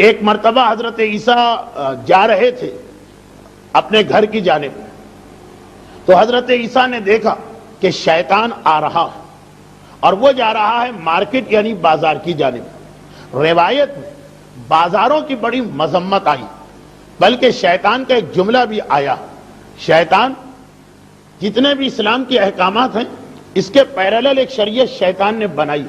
کہ ایک مرتبہ حضرت عیسیٰ جا رہے تھے اپنے گھر کی جانب، تو حضرت عیسیٰ نے دیکھا کہ شیطان آ رہا ہے اور وہ جا رہا ہے مارکیٹ یعنی بازار کی جانب۔ روایت میں بازاروں کی بڑی مذمت آئی، بلکہ شیطان کا ایک جملہ بھی آیا، شیطان جتنے بھی اسلام کے احکامات ہیں اس کے پیرالل ایک شریعت شیطان نے بنائی،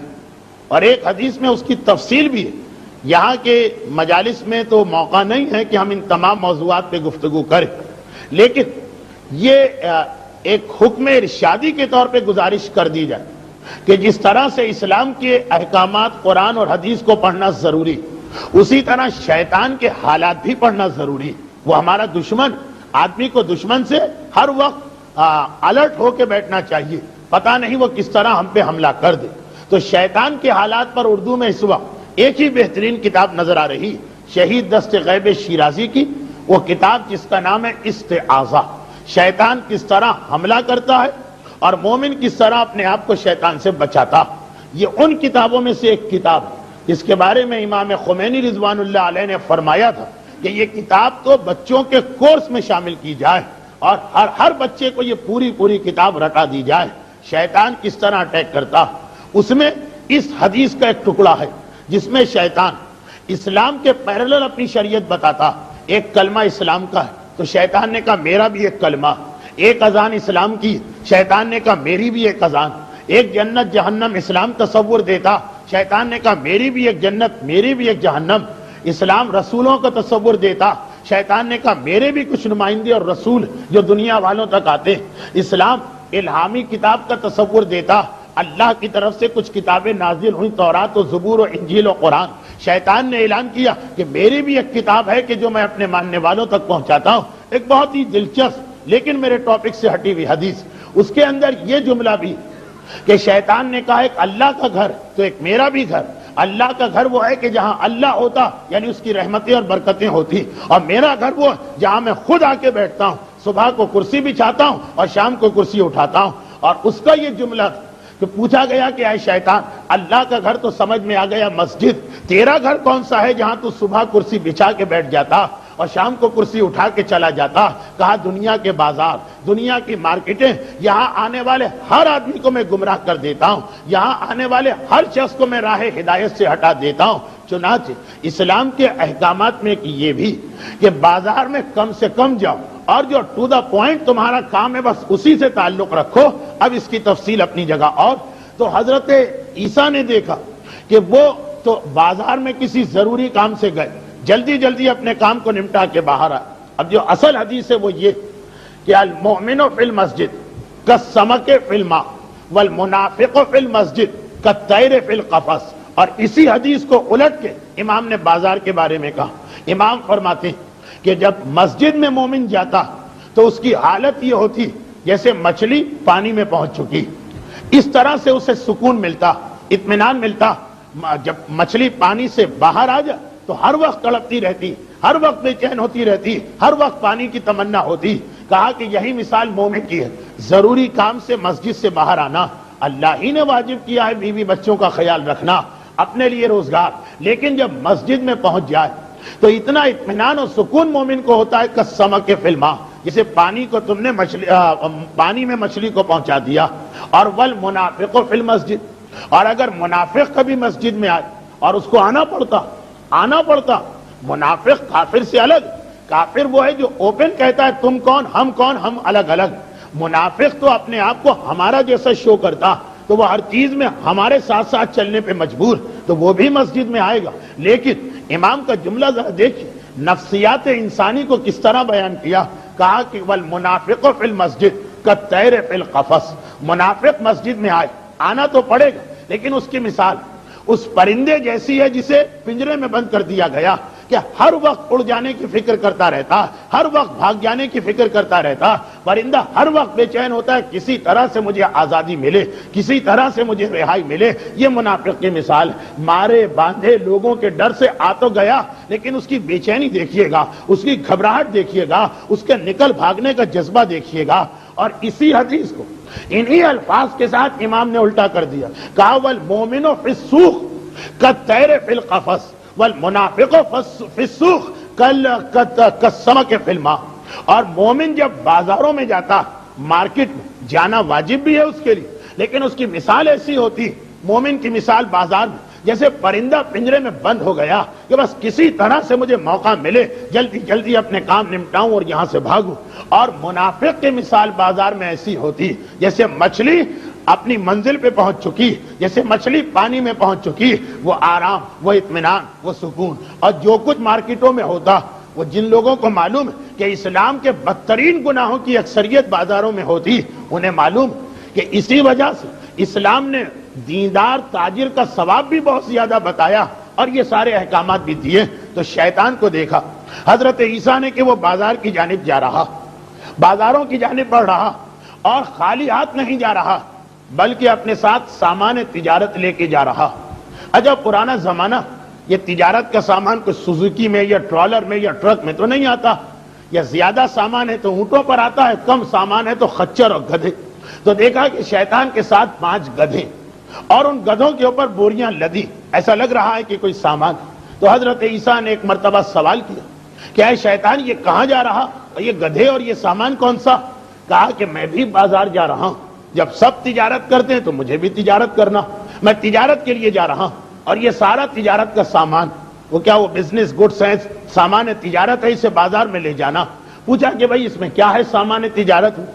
اور ایک حدیث میں اس کی تفصیل بھی ہے۔ یہاں کے مجالس میں تو موقع نہیں ہے کہ ہم ان تمام موضوعات پہ گفتگو کریں، لیکن یہ ایک حکم ارشادی کے طور پہ گزارش کر دی جائے کہ جس طرح سے اسلام کے احکامات قرآن اور حدیث کو پڑھنا ضروری، اسی طرح شیطان کے حالات بھی پڑھنا ضروری۔ وہ ہمارا دشمن، آدمی کو دشمن سے ہر وقت الرٹ ہو کے بیٹھنا چاہیے، پتہ نہیں وہ کس طرح ہم پہ حملہ کر دے۔ تو شیطان کے حالات پر اردو میں اس وقت ایک ہی بہترین کتاب نظر آ رہی، شہید دست غیب شیرازی کی وہ کتاب جس کا نام ہے استعاذہ، شیطان کس طرح حملہ کرتا ہے اور مومن کس طرح اپنے آپ کو شیطان سے بچاتا۔ یہ ان کتابوں میں سے ایک کتاب جس کے بارے میں امام خمینی رضوان اللہ علیہ نے فرمایا تھا کہ یہ کتاب تو بچوں کے کورس میں شامل کی جائے اور ہر بچے کو یہ پوری کتاب رٹا دی جائے، شیطان کس طرح اٹیک کرتا۔ اس میں اس حدیث کا ایک ٹکڑا ہے جس میں شیطان اسلام کے پیرالل اپنی شریعت بتاتا۔ ایک کلمہ اسلام کا ہے تو شیطان نے کہا میرا بھی ایک کلمہ، ایک اذان اسلام کی، شیطان نے کہا میری بھی ایک اذان، ایک جنت جہنم اسلام تصور دیتا، شیطان نے کہا میری بھی ایک جنت، میری بھی ایک جہنم، اسلام رسولوں کا تصور دیتا، شیطان نے کہا میرے بھی کچھ نمائندے اور رسول جو دنیا والوں تک آتے، اسلام الہامی کتاب کا تصور دیتا، اللہ کی طرف سے کچھ کتابیں نازل ہوئی، تورات و زبور و انجیل و قرآن، شیطان نے اعلان کیا کہ میری بھی ایک کتاب ہے کہ جو میں اپنے ماننے والوں تک پہنچاتا ہوں۔ ایک بہت ہی دلچسپ لیکن میرے ٹاپک سے ہٹی ہوئی حدیث، اس کے اندر یہ جملہ بھی کہ شیطان نے کہا ایک اللہ کا گھر تو ایک میرا بھی گھر، اللہ کا گھر وہ ہے کہ جہاں اللہ ہوتا یعنی اس کی رحمتیں اور برکتیں ہوتی، اور میرا گھر وہ جہاں میں خود آ کے بیٹھتا ہوں، صبح کو کرسی بچھاتا ہوں اور شام کو کرسی اٹھاتا ہوں۔ اور اس کا یہ جملہ کہ پوچھا گیا کہ اے شیطان، اللہ کا گھر تو سمجھ میں آ گیا مسجد، تیرا گھر کون سا ہے جہاں تو صبح کرسی بچھا کے بیٹھ جاتا اور شام کو کرسی اٹھا کے چلا جاتا؟ کہا دنیا کے بازار، دنیا کی مارکیٹیں، یہاں آنے والے ہر آدمی کو میں گمراہ کر دیتا ہوں، یہاں آنے والے ہر شخص کو میں راہ ہدایت سے ہٹا دیتا ہوں۔ چنانچہ اسلام کے احکامات میں یہ بھی کہ بازار میں کم سے کم جاؤ اور جو ٹو دا پوائنٹ تمہارا کام ہے بس اسی سے تعلق رکھو۔ اب اس کی تفصیل اپنی جگہ۔ اور تو حضرت عیسیٰ نے دیکھا کہ وہ تو بازار میں کسی ضروری کام سے گئے، جلدی اپنے کام کو نمٹا کے باہر آئے۔ اب جو اصل حدیث ہے وہ یہ کہ المؤمن فی المسجد کالسمک فی الماء والمنافق فی المسجد کالطیر فی القفص۔ اور اسی حدیث کو الٹ کے امام نے بازار کے بارے میں کہا۔ امام فرماتے ہیں کہ جب مسجد میں مومن جاتا تو اس کی حالت یہ ہوتی جیسے مچھلی پانی میں پہنچ چکی، اس طرح سے اسے سکون ملتا، اطمینان ملتا۔ جب مچھلی پانی سے باہر آ جائے تو ہر وقت تڑپتی رہتی، ہر وقت بے چین ہوتی رہتی، ہر وقت پانی کی تمنا ہوتی۔ کہا کہ یہی مثال مومن کی ہے، ضروری کام سے مسجد سے باہر آنا، اللہ ہی نے واجب کیا ہے بیوی بچوں کا خیال رکھنا، اپنے لیے روزگار، لیکن جب مسجد میں پہنچ جائے تو اتنا اطمینان اور سکون مومن کو ہوتا ہے کالسمک فی الماء، جسے پانی کو تم نے پانی میں مچھلی کو پہنچا دیا۔ اور والمنافق فی المسجد، اور اگر منافق کبھی مسجد میں آئے اور اس کو آنا پڑتا، منافق کافر سے الگ، کافر وہ ہے جو اوپن کہتا ہے تم کون، ہم الگ الگ، منافق تو اپنے آپ کو ہمارا جیسا شو کرتا، تو وہ ہر چیز میں ہمارے ساتھ چلنے پہ مجبور، تو وہ بھی مسجد میں آئے گا۔ لیکن امام کا جملہ ذرا دیکھیں، نفسیات انسانی کو کس طرح بیان کیا۔ کہا کہ والمنافق فی المسجد کالطیر فی القفص، منافق مسجد میں آنا تو پڑے گا، لیکن اس کی مثال اس پرندے جیسی ہے جسے پنجرے میں بند کر دیا گیا، کہ ہر وقت اڑ جانے کی فکر کرتا رہتا، ہر وقت بھاگ جانے کی فکر کرتا رہتا، پرندہ ہر وقت بے چین ہوتا ہے کسی طرح سے مجھے آزادی ملے، کسی طرح سے مجھے رہائی ملے۔ یہ منافق کی مثال، مارے باندھے لوگوں کے ڈر سے آ تو گیا لیکن اس کی بے چینی دیکھیے گا، اس کی گھبراہٹ دیکھیے گا، اس کے نکل بھاگنے کا جذبہ دیکھیے گا۔ اور اسی حدیث کو انہی الفاظ کے ساتھ امام نے الٹا کر دیا، کہا والمؤمن فی السوق کالطیر فی القفص، والمنافق فی السوق کالسمک فی الماء. اور مومن جب بازاروں میں جاتا، مارکیٹ میں جانا واجب بھی ہے اس کے لیے، لیکن اس کی مثال ایسی ہوتی، مومن کی مثال بازار میں جیسے پرندہ پنجرے میں بند ہو گیا کہ بس کسی طرح سے مجھے موقع ملے جلدی جلدی اپنے کام نمٹاؤں اور یہاں سے بھاگوں. اور منافق کی مثال بازار میں ایسی ہوتی جیسے مچھلی اپنی منزل پہ پہنچ چکی، جیسے مچھلی پانی میں پہنچ چکی، وہ آرام، وہ اطمینان، وہ سکون. اور جو کچھ مارکیٹوں میں ہوتا، وہ جن لوگوں کو معلوم ہے کہ اسلام کے بدترین گناہوں کی اکثریت بازاروں میں ہوتی، انہیں معلوم کہ اسی وجہ سے اسلام نے دیندار تاجر کا ثواب بھی بہت زیادہ بتایا اور یہ سارے احکامات بھی دیے. تو شیطان کو دیکھا حضرت عیسیٰ نے کہ وہ بازار کی جانب جا رہا، بازاروں کی جانب بڑھ رہا، اور خالی ہاتھ نہیں جا رہا بلکہ اپنے ساتھ سامان تجارت لے کے جا رہا. عجب پرانا زمانہ، یہ تجارت کا سامان کوئی سوزوکی میں یا ٹرالر میں یا ٹرک میں تو نہیں آتا، یا زیادہ سامان ہے تو اونٹوں پر آتا ہے، کم سامان ہے تو خچر اور گدھے. تو دیکھا کہ شیطان کے ساتھ 5 گدھے اور ان گدھوں کے اوپر بوریاں لدی، ایسا لگ رہا ہے کہ کوئی سامان. تو حضرت عیسیٰ نے ایک مرتبہ سوال کیا کہ اے شیطان، یہ کہاں جا رہا، یہ گدھے اور یہ سامان کون سا؟ کہا کہ میں بھی بازار جا رہا ہوں، جب سب تجارت کرتے ہیں تو مجھے بھی تجارت کرنا، میں تجارت کے لیے جا رہا ہوں. اور یہ سارا تجارت کا سامان، وہ کیا وہ بزنس گڈس ہے، سامان تجارت ہے، اسے بازار میں لے جانا. پوچھا کہ بھائی اس میں کیا ہے سامان تجارت میں؟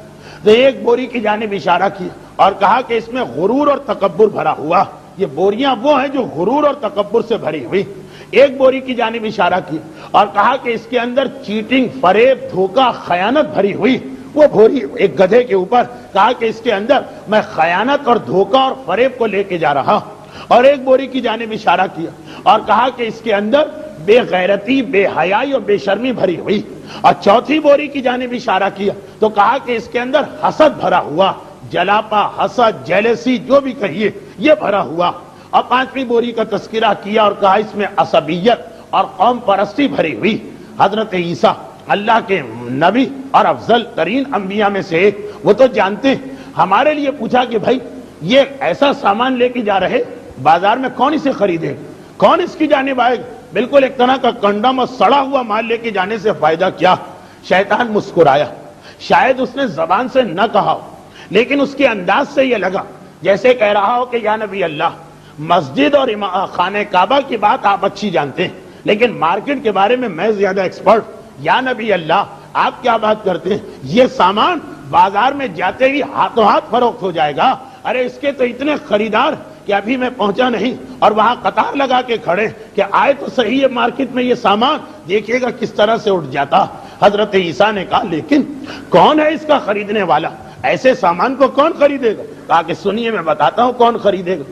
تو ایک بوری کی جانب اشارہ کیا اور کہا کہ اس میں غرور اور تکبر بھرا ہوا، یہ بوریاں وہ ہیں جو غرور اور تکبر سے بھری ہوئی. ایک بوری کی جانب اشارہ کیا اور کہا کہ اس کے اندر چیٹنگ، فریب، دھوکہ، خیانت بھری ہوئی وہ بوری. ایک گدھے کے اوپر کہا کہ اس کے اندر میں خیانت اور دھوکہ اور فریب کو لے کے جا رہا. اور ایک بوری کی جانب اشارہ کیا اور کہا کہ اس کے اندر بے غیرتی، بے حیائی اور بے شرمی بھری ہوئی. اور چوتھی بوری کی جانب اشارہ کیا تو کہا کہ اس کے اندر حسد بھرا ہوا، جلاپا، حسد، جیلسی جو بھی کہیے یہ بھرا ہوا. اور 5ویں بوری کا تذکرہ کیا اور کہا اس میں عصبیت اور قوم پرستی بھری ہوئی. حضرت عیسیٰ اللہ کے نبی اور افضل ترین انبیاء میں سے ایک، وہ تو جانتے ہیں. ہمارے لیے پوچھا کہ بھائی یہ ایسا سامان لے کے جا رہے بازار میں، کون اسے خریدے، کون اس کی جانب آئے گا؟ بالکل ایک طرح کا کنڈم اور سڑا ہوا مال لے کے جانے سے فائدہ کیا؟ شیطان مسکرایا. شاید اس نے زبان سے نہ کہا ہو، لیکن اس کے انداز سے یہ لگا جیسے کہہ رہا ہو کہ یا نبی اللہ، مسجد اور خانہ کعبہ کی بات آپ اچھی جانتے ہیں، لیکن مارکیٹ کے بارے میں میں زیادہ ایکسپرٹ. یا نبی اللہ، آپ کیا بات کرتے ہیں، یہ سامان بازار میں جاتے ہی ہاتھوں ہاتھ فروخت ہو جائے گا. ارے اس کے تو اتنے خریدار کہ ابھی میں پہنچا نہیں اور وہاں قطار لگا کے کھڑے کہ آئے تو صحیح ہے مارکیٹ میں یہ سامان، دیکھیے گا کس طرح سے اٹھ جاتا. حضرت عیسیٰ نے کہا لیکن کون ہے اس کا خریدنے والا، ایسے سامان کو کون خریدے گا؟ کہا کہ سنیے میں بتاتا ہوں کون خریدے گا.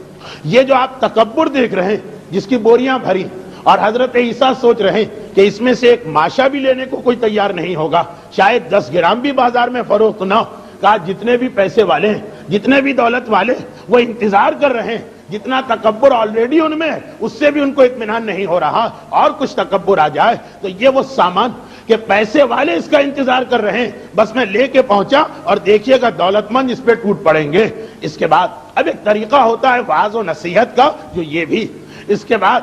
یہ جو آپ تکبر دیکھ رہے ہیں جس کی بوریاں بھری، اور حضرت عیسیٰ سوچ رہے ہیں کہ اس میں سے ایک ماشا بھی لینے کو کوئی تیار نہیں ہوگا، شاید 10 گرام بھی بازار میں فروخت نہ ہو. کہا جتنے بھی پیسے والے ہیں، جتنے بھی دولت والے، وہ انتظار کر رہے ہیں. جتنا تکبر آلریڈی ان میں ہے اس سے بھی ان کو اطمینان نہیں ہو رہا، اور کچھ تکبر آ جائے تو یہ وہ سامان کہ پیسے والے اس کا انتظار کر رہے ہیں، بس میں لے کے پہنچا اور دیکھیے گا دولت مند اس پہ ٹوٹ پڑیں گے. اس کے بعد اب ایک طریقہ ہوتا ہے وعظ و نصیحت کا، جو یہ بھی. اس کے بعد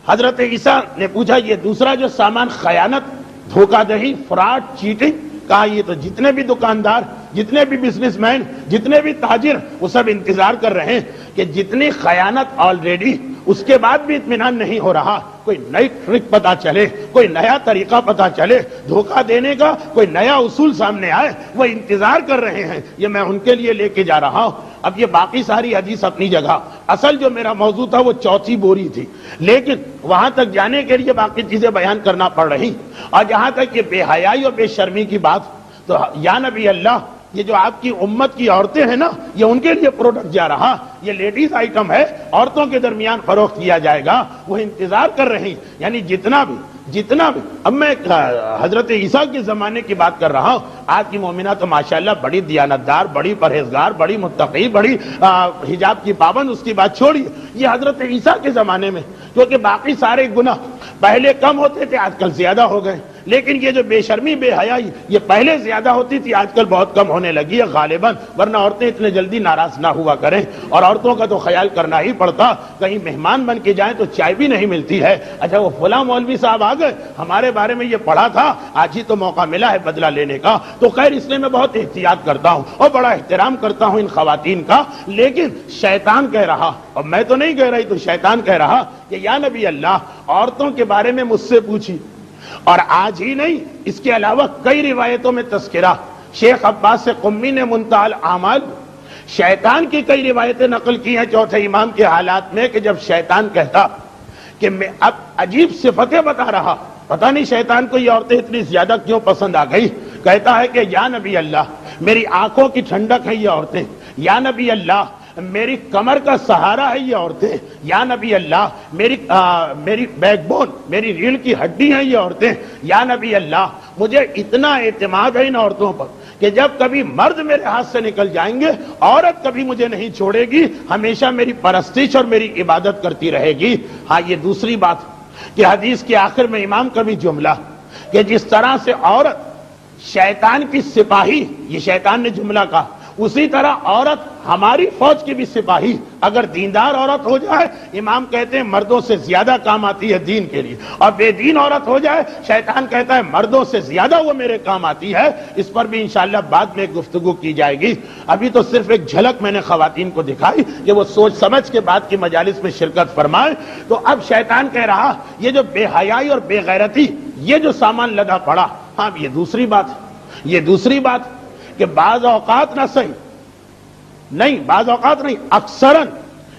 حضرت عیسیٰ نے پوچھا یہ دوسرا جو سامان، خیانت، دھوکہ دہی، فراڈ، چیٹنگ. کہا یہ تو جتنے بھی دکاندار، جتنے بھی بزنس مین، جتنے بھی تاجر، وہ سب انتظار کر رہے ہیں کہ جتنی خیانت آلریڈی، اس کے بعد بھی اطمینان نہیں ہو رہا، کوئی نئی ٹرک پتا چلے، کوئی نیا طریقہ پتا چلے دھوکہ دینے کا، کوئی نیا اصول سامنے آئے، وہ انتظار کر رہے ہیں. یہ میں ان کے لیے لے کے جا رہا ہوں. اب یہ باقی ساری حدیث اپنی جگہ، اصل جو میرا موضوع تھا وہ چوتھی بوری تھی، لیکن وہاں تک جانے کے لیے باقی چیزیں بیان کرنا پڑ رہی. اور جہاں تک یہ بے حیائی اور بے شرمی کی بات، تو یا نبی اللہ، یہ جو آپ کی امت کی عورتیں ہیں نا، یہ ان کے لیے پروڈکٹ جا رہا، یہ لیڈیز آئٹم ہے، عورتوں کے درمیان فروخت کیا جائے گا، وہ انتظار کر رہی. یعنی جتنا بھی اب میں حضرت عیسیٰ کے زمانے کی بات کر رہا ہوں. آج کی مومنہ تو ماشاءاللہ بڑی دیانتدار، بڑی پرہیزگار، بڑی متقی، بڑی حجاب کی پابند، اس کی بات چھوڑی. یہ حضرت عیسیٰ کے زمانے میں، کیونکہ باقی سارے گناہ پہلے کم ہوتے تھے، آج کل زیادہ ہو گئے. لیکن یہ جو بے شرمی بے حیائی یہ پہلے زیادہ ہوتی تھی، آج کل بہت کم ہونے لگی ہے غالباً، ورنہ عورتیں اتنے جلدی ناراض نہ ہوا کریں، اور عورتوں کا تو خیال کرنا ہی پڑتا، کہیں مہمان بن کے جائیں تو چائے بھی نہیں ملتی ہے، اچھا وہ فلاں مولوی صاحب آ گئے، ہمارے بارے میں یہ پڑھا تھا، آج ہی تو موقع ملا ہے بدلہ لینے کا، تو خیر اس لیے میں بہت احتیاط کرتا ہوں اور بڑا احترام کرتا ہوں ان خواتین کا، لیکن شیطان کہہ رہا، اور میں تو نہیں کہہ رہی، تو شیطان کہہ رہا کہ یا نبی اللہ عورتوں کے بارے میں مجھ سے پوچھی، اور آج ہی نہیں اس کے علاوہ کئی روایتوں میں تذکرہ شیخ عباس سے قمی نے منتہی الاعمال شیطان کی کئی روایتیں نقل کی ہیں چوتھے امام کے حالات میں کہ جب شیطان کہتا کہ میں اب عجیب صفتیں بتا رہا، پتہ نہیں شیطان کو یہ عورتیں اتنی زیادہ کیوں پسند آ گئی، کہتا ہے کہ یا نبی اللہ میری آنکھوں کی ٹھنڈک ہے یہ عورتیں، یا نبی اللہ میری کمر کا سہارا ہے یہ عورتیں، یا نبی اللہ میری بیک بون میری ریڑھ کی ہڈی ہیں یہ عورتیں، یا نبی اللہ مجھے اتنا اعتماد ہے ان عورتوں پر کہ جب کبھی مرد میرے ہاتھ سے نکل جائیں گے عورت کبھی مجھے نہیں چھوڑے گی، ہمیشہ میری پرستش اور میری عبادت کرتی رہے گی۔ ہاں یہ دوسری بات کہ حدیث کے آخر میں امام کا بھی جملہ کہ جس طرح سے عورت شیطان کی سپاہی، یہ شیطان نے جملہ کہا، اسی طرح عورت ہماری فوج کی بھی سپاہی اگر دیندار عورت ہو جائے، امام کہتے ہیں مردوں سے زیادہ کام آتی ہے دین کے لیے، اور بے دین عورت ہو جائے شیطان کہتا ہے مردوں سے زیادہ وہ میرے کام آتی ہے۔ اس پر بھی انشاءاللہ بعد میں گفتگو کی جائے گی، ابھی تو صرف ایک جھلک میں نے خواتین کو دکھائی کہ وہ سوچ سمجھ کے بعد کی مجالس میں شرکت فرمائے۔ تو اب شیطان کہہ رہا یہ جو بے حیائی اور بے غیرتی یہ جو سامان لدا پڑا، ہاں یہ دوسری بات کہ بعض اوقات نہ صحیح نہیں، بعض اوقات نہیں، اکثراً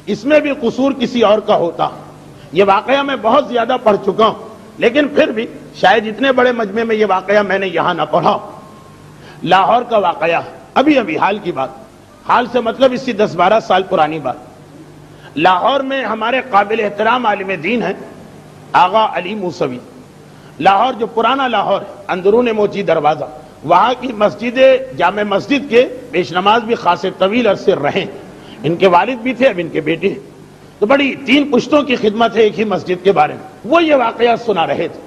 اس میں بھی قصور کسی اور کا ہوتا، یہ واقعہ میں بہت زیادہ پڑھ چکا ہوں، لیکن پھر بھی شاید اتنے بڑے مجمع میں یہ واقعہ میں نے یہاں نہ پڑھا۔ لاہور کا واقعہ، ابھی حال کی بات، حال سے مطلب اسی 10-12 سال پرانی بات، لاہور میں ہمارے قابل احترام عالم دین ہیں آغا علی موسوی، لاہور جو پرانا لاہور اندرون موچی دروازہ، وہاں کی مسجد جامع مسجد کے پیش نماز بھی خاصے طویل عرصے رہے، ان کے والد بھی تھے، اب ان کے بیٹے، تو بڑی 3 پشتوں کی خدمت ہے ایک ہی مسجد کے بارے میں۔ وہ یہ واقعہ سنا رہے تھے،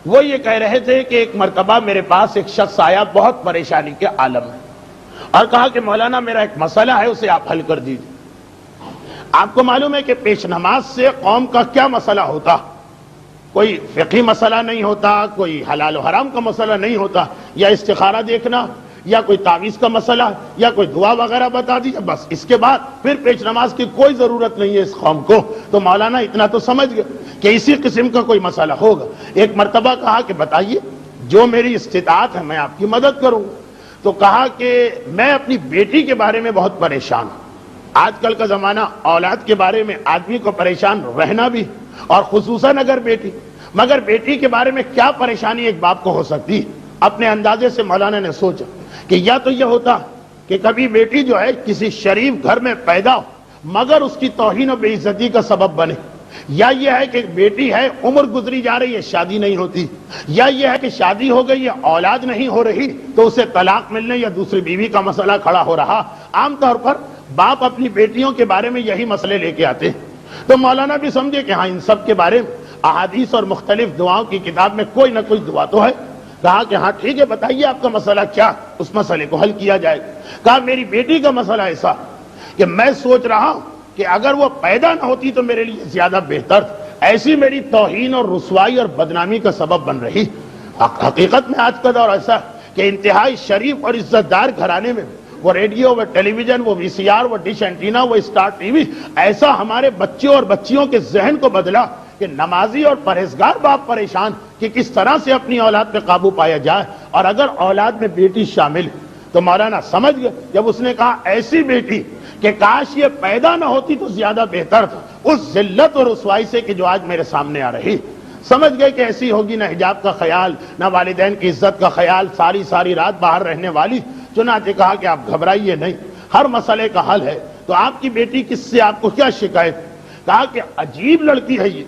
وہ یہ کہہ رہے تھے کہ ایک مرتبہ میرے پاس ایک شخص آیا بہت پریشانی کے عالم میں، اور کہا کہ مولانا میرا ایک مسئلہ ہے اسے آپ حل کر دیجیے۔ آپ کو معلوم ہے کہ پیش نماز سے قوم کا کیا مسئلہ ہوتا، کوئی فقہی مسئلہ نہیں ہوتا، کوئی حلال و حرام کا مسئلہ نہیں ہوتا، یا استخارہ دیکھنا، یا کوئی تعویذ کا مسئلہ، یا کوئی دعا وغیرہ بتا دی، بس اس کے بعد پھر پیش نماز کی کوئی ضرورت نہیں ہے اس قوم کو۔ تو مولانا اتنا تو سمجھ گئے کہ اسی قسم کا کوئی مسئلہ ہوگا۔ ایک مرتبہ کہا کہ بتائیے جو میری استطاعت ہے میں آپ کی مدد کروں۔ تو کہا کہ میں اپنی بیٹی کے بارے میں بہت پریشان ہوں، آج کل کا زمانہ اولاد کے بارے میں آدمی کو پریشان رہنا بھی، اور خصوصاً اگر بیٹی، مگر بیٹی کے بارے میں کیا پریشانی ایک باپ کو ہو سکتی۔ اپنے اندازے سے مولانا نے سوچا کہ یا تو یہ ہوتا کہ کبھی بیٹی جو ہے کسی شریف گھر میں پیدا ہو مگر اس کی توہین و بے عزتی کا سبب بنے، یا یہ ہے کہ بیٹی ہے عمر گزری جا رہی ہے شادی نہیں ہوتی، یا یہ ہے کہ شادی ہو گئی ہے اولاد نہیں ہو رہی تو اسے طلاق ملنے یا دوسری بیوی کا مسئلہ کھڑا ہو رہا۔ عام طور پر باپ اپنی بیٹیوں کے بارے میں یہی مسئلے لے کے آتے ہیں۔ تو مولانا بھی سمجھے کہ ہاں ان سب کے بارے میں احادیث اور مختلف دعاؤں کی کتاب میں کوئی نہ کوئی دعا تو ہے۔ کہا کہ ہاں ٹھیک ہے بتائیے آپ کا مسئلہ کیا، اس مسئلے کو حل کیا جائے۔ کہا میری بیٹی کا مسئلہ ایسا کہ میں سوچ رہا ہوں کہ اگر وہ پیدا نہ ہوتی تو میرے لیے زیادہ بہتر، ایسی میری توہین اور رسوائی اور بدنامی کا سبب بن رہی۔ حقیقت میں آج کا دور ایسا کہ انتہائی شریف اور عزت دار گھرانے میں وہ ریڈیو، وہ ٹیلی ویژن، وہ وی سی آر، وہ ڈش اینٹینا، وہ اسٹار ٹی وی ایسا ہمارے بچوں اور بچیوں کے ذہن کو بدلا کہ نمازی اور پرہیزگار باپ پریشان کہ کس طرح سے اپنی اولاد پہ قابو پایا جائے، اور اگر اولاد میں بیٹی شامل ہے تو مولانا سمجھ گئے جب اس نے کہا ایسی بیٹی کہ کاش یہ پیدا نہ ہوتی تو زیادہ بہتر تھا، اس ذلت اور رسوائی سے کہ جو آج میرے سامنے آ رہی۔ سمجھ گئے کہ ایسی ہوگی نہ حجاب کا خیال، نہ والدین کی عزت کا خیال، ساری رات باہر رہنے والی۔ چنانچہ کہا کہ آپ گھبرائیے نہیں، ہر مسئلے کا حل ہے۔ تو آپ کی بیٹی کس سے، آپ کو کیا شکایت؟ کہا کہ عجیب لڑکی ہے یہ،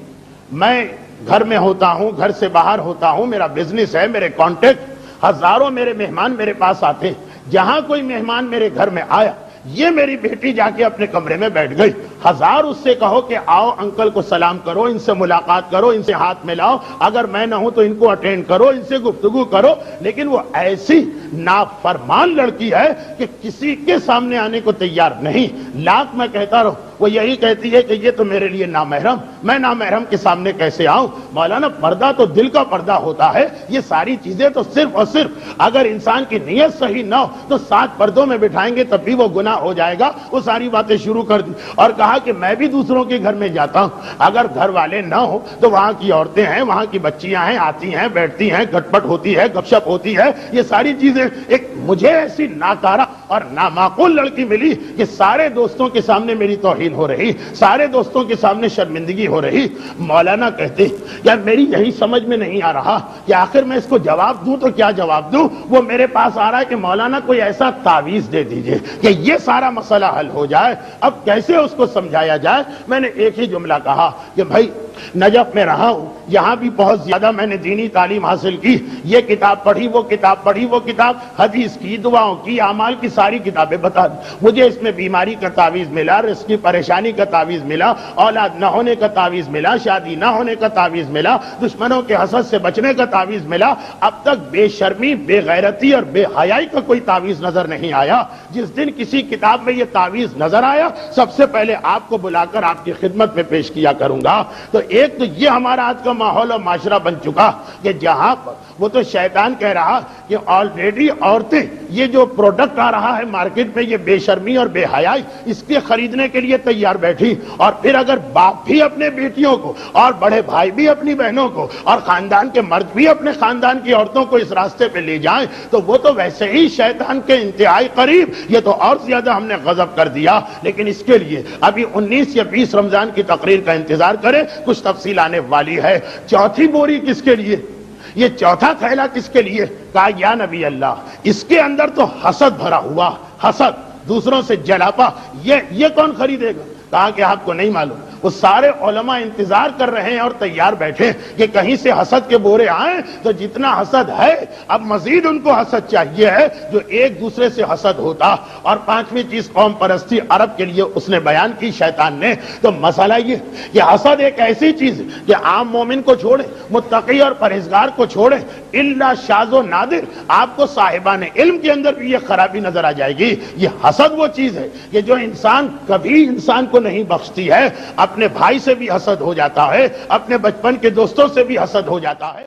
میں گھر میں ہوتا ہوں، گھر سے باہر ہوتا ہوں، میرا بزنس ہے، میرے کانٹیکٹ، ہزاروں میرے مہمان میرے پاس آتے ہیں، جہاں کوئی مہمان میرے گھر میں آیا یہ میری بیٹی جا کے اپنے کمرے میں بیٹھ گئی. ہزار اس سے کہو کہ آؤ انکل کو سلام کرو, ان سے ملاقات کرو, ان سے ہاتھ ملاؤ, اگر میں نہ ہوں تو ان کو اٹینڈ کرو, ان سے گفتگو کرو, لیکن وہ ایسی نافرمان لڑکی ہے کہ کسی کے سامنے آنے کو تیار نہیں. لاکھ میں کہتا رہو وہ یہی کہتی ہے کہ یہ تو میرے لیے نامحرم, میں نامحرم کے سامنے کیسے آؤں. مولانا پردہ تو دل کا پردہ ہوتا ہے. یہ ساری چیزیں تو صرف اور صرف اگر انسان کی نیت صحیح نہ ہو تو 7 پردوں میں بٹھائیں گے تب بھی وہ گناہ ہو جائے گا. وہ ساری باتیں شروع کر دی اور کہا کہ میں بھی دوسروں کے گھر میں جاتا ہوں, اگر گھر والے نہ ہو تو وہاں کی عورتیں ہیں, وہاں کی بچیاں ہیں, آتی ہیں, بیٹھتی ہیں, گٹ پٹ ہوتی ہے, گپ شپ ہوتی ہے. یہ ساری چیزیں ایک مجھے ایسی ناکارہ اور نامعقول لڑکی ملی کہ سارے دوستوں کے سامنے میری توہین ہو رہی, سارے دوستوں کے سامنے شرمندگی ہو رہی. مولانا کہتے یا میری یہی سمجھ میں نہیں آ رہا کہ آخر میں اس کو جواب دوں تو کیا جواب دوں. وہ میرے پاس آ رہا ہے کہ مولانا کوئی ایسا تعویذ دے دیجئے کہ یہ سارا مسئلہ حل ہو جائے. اب کیسے اس کو سمجھایا جائے. میں نے ایک ہی جملہ کہا کہ بھائی نجف میں رہا ہوں, یہاں بھی بہت زیادہ میں نے دینی تعلیم حاصل کی, یہ کتاب پڑھی, وہ کتاب پڑھی, وہ کتاب حدیث کی, دعاؤں کی, اعمال کی ساری کتابیں بتا دی. مجھے اس میں بیماری کا تعویذ ملا, رزق کی پریشانی کا تعویذ ملا, اولاد نہ ہونے کا تعویذ ملا, شادی نہ ہونے کا تعویذ ملا, دشمنوں کے حسد سے بچنے کا تعویذ ملا. اب تک بے شرمی, بے غیرتی اور بے حیائی کا کوئی تعویذ نظر نہیں آیا. جس دن کسی کتاب میں یہ تعویذ نظر آیا سب سے پہلے آپ کو بلا کر آپ کی خدمت میں پیش کیا کروں گا. تو ایک تو یہ ہمارا آج کا ماحول اور معاشرہ بن چکا کہ جہاں پر وہ تو شیطان کہہ رہا کہ آلریڈی عورتیں یہ جو پروڈکٹ آ رہا ہے مارکیٹ میں, یہ بے شرمی اور بے حیائی, اس کے خریدنے کے لیے تیار بیٹھی. اور پھر اگر باپ بھی اپنے بیٹیوں کو اور بڑے بھائی بھی اپنی بہنوں کو اور خاندان کے مرد بھی اپنے خاندان کی عورتوں کو اس راستے پہ لے جائیں تو وہ تو ویسے ہی شیطان کے انتہائی قریب. یہ تو اور زیادہ ہم نے غضب کر دیا. لیکن اس کے لیے ابھی 19 یا 20 رمضان کی تقریر کا انتظار کریں, کچھ تفصیل آنے والی ہے. چوتھی بوری کس کے لیے, یہ چوتھا تھیلا کس کے لیے؟ کہا یا نبی اللہ اس کے اندر تو حسد بھرا ہوا, حسد, دوسروں سے جلاپا, یہ کون خریدے گا؟ کہا کہ آپ کو نہیں معلوم. وہ سارے علماء انتظار کر رہے ہیں اور تیار بیٹھے کہ کہیں سے حسد کے بورے آئیں. تو جتنا حسد ہے اب مزید ان کو حسد چاہیے ہے, جو ایک دوسرے سے حسد ہوتا. اور 5ویں چیز قوم پرستی عرب کے لیے اس نے بیان کی شیطان نے. تو مسئلہ یہ کہ حسد ایک ایسی چیز ہے کہ عام مومن کو چھوڑے, متقی اور پرہیزگار کو چھوڑے, الا شاذ و نادر آپ کو صاحبان علم کے اندر بھی یہ خرابی نظر آ جائے گی. یہ حسد وہ چیز ہے کہ جو انسان کبھی انسان کو نہیں بخشتی ہے. اپنے بھائی سے بھی حسد ہو جاتا ہے, اپنے بچپن کے دوستوں سے بھی حسد ہو جاتا ہے.